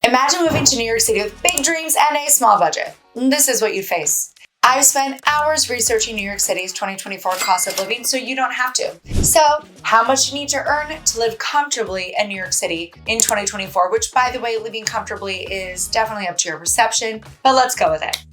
Imagine moving to New York City with big dreams and a small budget. This is what you'd face. I've spent hours researching New York City's 2024 cost of living so you don't have to. So, how much do you need to earn to live comfortably in New York City in 2024? Which, by the way, living comfortably is definitely up to your perception, but let's go with it.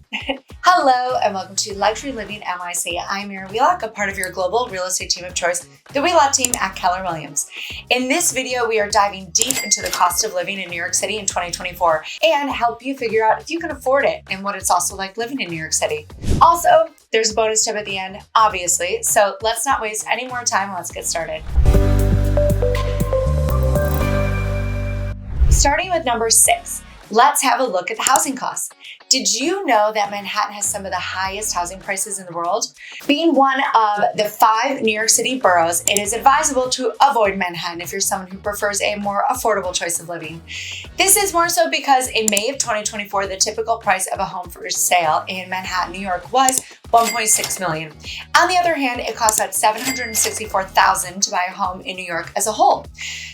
Hello and welcome to Luxury Living NYC. I'm Erin Wheelock, a part of your global real estate team of choice, the Wheelock team at Keller Williams. In this video, we are diving deep into the cost of living in New York City in 2024 and help you figure out if you can afford it and what it's also like living in New York City. Also, there's a bonus tip at the end, obviously, so let's not waste any more time. Let's get started. Starting with number 6, let's have a look at the housing costs. Did you know that Manhattan has some of the highest housing prices in the world? Being one of the 5 New York City boroughs, it is advisable to avoid Manhattan if you're someone who prefers a more affordable choice of living. This is more so because in May of 2024, the typical price of a home for sale in Manhattan, New York was $1.6 million. On the other hand, it costs about $764,000 to buy a home in New York as a whole.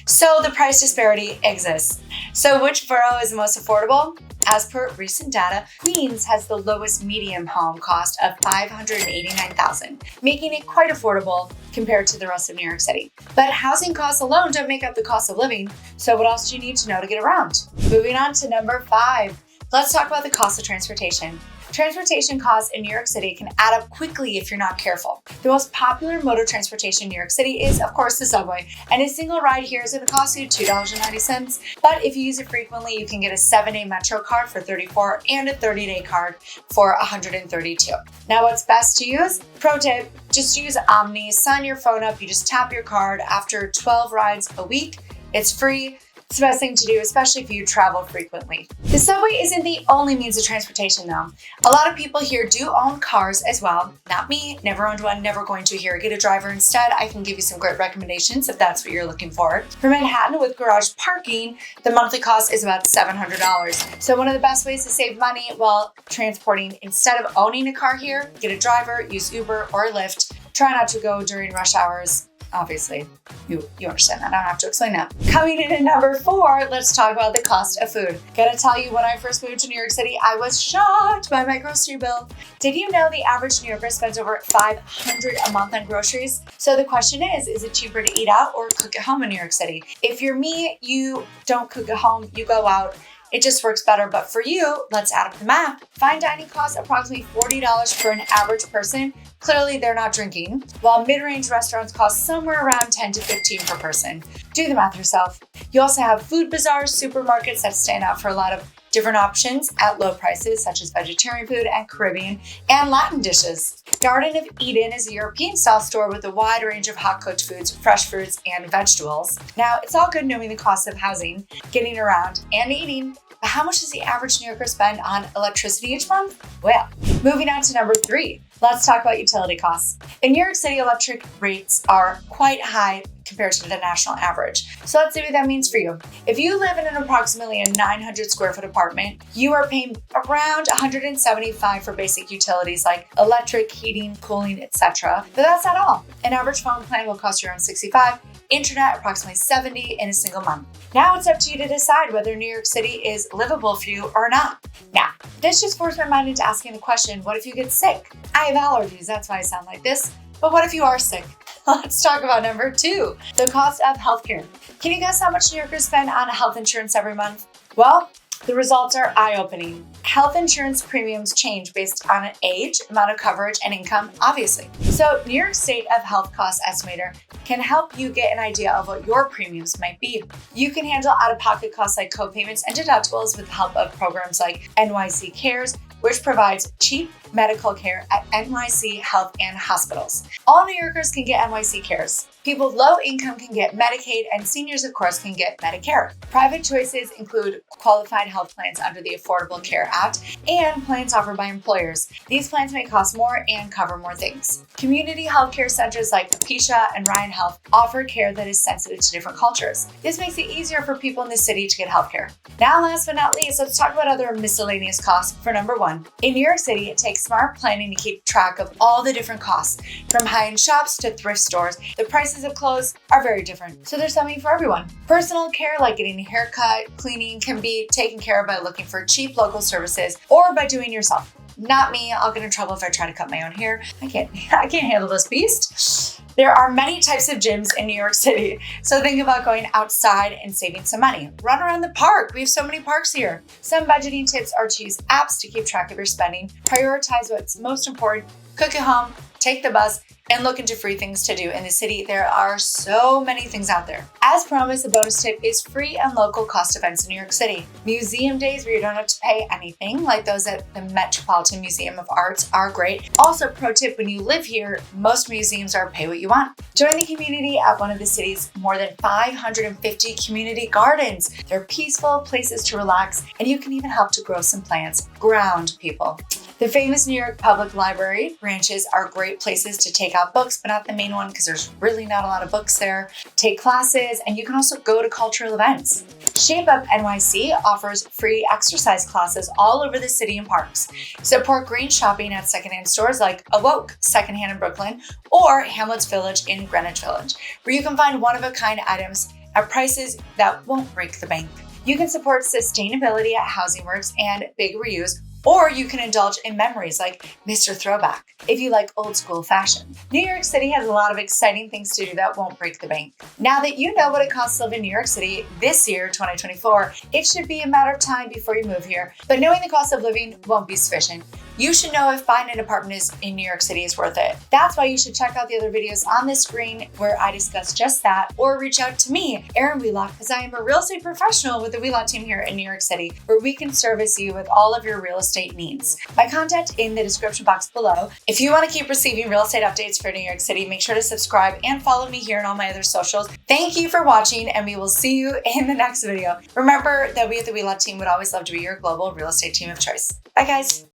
So the price disparity exists. So which borough is the most affordable? As per recent data, Queens has the lowest median home cost of $589,000, making it quite affordable compared to the rest of New York City. But housing costs alone don't make up the cost of living, so what else do you need to know to get around? Moving on to number 5, let's talk about the cost of transportation. Transportation costs in New York City can add up quickly if you're not careful. The most popular mode of transportation in New York City is, of course, the subway, and a single ride here is going to cost you $2.90. But if you use it frequently, you can get a 7-day Metro card for $34 and a 30-day card for $132. Now, what's best to use? Pro tip, just use Omni, sign your phone up, you just tap your card. After 12 rides a week, it's free. It's the best thing to do, especially if you travel frequently. The subway isn't the only means of transportation though. A lot of people here do own cars as well. Not me, never owned one, never going to here. Get a driver instead. I can give you some great recommendations if that's what you're looking for. For Manhattan with garage parking, the monthly cost is about $700. So one of the best ways to save money while transporting, instead of owning a car here, get a driver, use Uber or Lyft. Try not to go during rush hours. Obviously, you understand that. I don't have to explain that. Coming in at number 4, let's talk about the cost of food. Gotta tell you, when I first moved to New York City, I was shocked by my grocery bill. Did you know the average New Yorker spends over $500 a month on groceries? So the question is it cheaper to eat out or cook at home in New York City? If you're me, you don't cook at home, you go out. It just works better. But for you, let's add up the math. Fine dining costs approximately $40 for an average person. Clearly, they're not drinking, while mid-range restaurants cost somewhere around $10 to $15 per person. Do the math yourself. You also have food bazaars, supermarkets that stand out for a lot of different options at low prices, such as vegetarian food and Caribbean and Latin dishes. Garden of Eden is a European-style store with a wide range of hot-cooked foods, fresh fruits, and vegetables. Now, it's all good knowing the cost of housing, getting around, and eating, but how much does the average New Yorker spend on electricity each month? Well, moving on to number 3, let's talk about utility costs. In New York City, electric rates are quite high compared to the national average. So let's see what that means for you. If you live in an approximately a 900 square foot apartment, you are paying around $175 for basic utilities like electric, heating, cooling, etc. But that's not all. An average phone plan will cost you around $65, internet approximately $70 in a single month. Now it's up to you to decide whether New York City is livable for you or not. Now, this just forced my mind into asking the question, what if you get sick? I have allergies, that's why I sound like this. But what if you are sick? Let's talk about number 2, the cost of healthcare. Can you guess how much New Yorkers spend on health insurance every month? Well, the results are eye-opening. Health insurance premiums change based on age, amount of coverage, and income, obviously. So New York State of Health Cost Estimator can help you get an idea of what your premiums might be. You can handle out-of-pocket costs like co-payments and deductibles with the help of programs like NYC Cares, which provides cheap medical care at NYC health and hospitals. All New Yorkers can get NYC Cares. People with low income can get Medicaid, and seniors, of course, can get Medicare. Private choices include qualified health plans under the Affordable Care Act and plans offered by employers. These plans may cost more and cover more things. Community healthcare centers like Apisha and Ryan Health offer care that is sensitive to different cultures. This makes it easier for people in the city to get healthcare. Now, last but not least, let's talk about other miscellaneous costs for number 1. everyone. In New York City, it takes smart planning to keep track of all the different costs. From high-end shops to thrift stores, the prices of clothes are very different. So there's something for everyone. Personal care, like getting a haircut, cleaning, can be taken care of by looking for cheap local services or by doing it yourself. Not me. I'll get in trouble if I try to cut my own hair. I can't handle this beast. There are many types of gyms in New York City, so think about going outside and saving some money. Run around the park. We have so many parks here. Some budgeting tips are to use apps to keep track of your spending, prioritize what's most important, cook at home, take the bus, and look into free things to do in the city. There are so many things out there. As promised, a bonus tip is free and local cost events in New York City. Museum days where you don't have to pay anything, like those at the Metropolitan Museum of Arts, are great. Also, pro tip, when you live here, most museums are pay what you want. Join the community at one of the city's more than 550 community gardens. They're peaceful places to relax, and you can even help to grow some plants. Ground people. The famous New York Public Library branches are great places to take out books, but not the main one because there's really not a lot of books there. Take classes, and you can also go to cultural events. Shape Up NYC offers free exercise classes all over the city and parks. Support green shopping at secondhand stores like Awoke Secondhand in Brooklyn or Hamlet's Village in Greenwich Village, where you can find one-of-a-kind items at prices that won't break the bank. You can support sustainability at Housing Works and Big Reuse, or you can indulge in memories like Mr. Throwback if you like old school fashion. New York City has a lot of exciting things to do that won't break the bank. Now that you know what it costs to live in New York City this year, 2024, it should be a matter of time before you move here. But knowing the cost of living won't be sufficient. You should know if buying an apartment in New York City is worth it. That's why you should check out the other videos on this screen where I discuss just that, or reach out to me, Erin Wheelock, as I am a real estate professional with the Wheelock team here in New York City, where we can service you with all of your real estate needs. My contact in the description box below. If you want to keep receiving real estate updates for New York City, make sure to subscribe and follow me here on all my other socials. Thank you for watching, and we will see you in the next video. Remember that we at the Wheelock team would always love to be your global real estate team of choice. Bye, guys.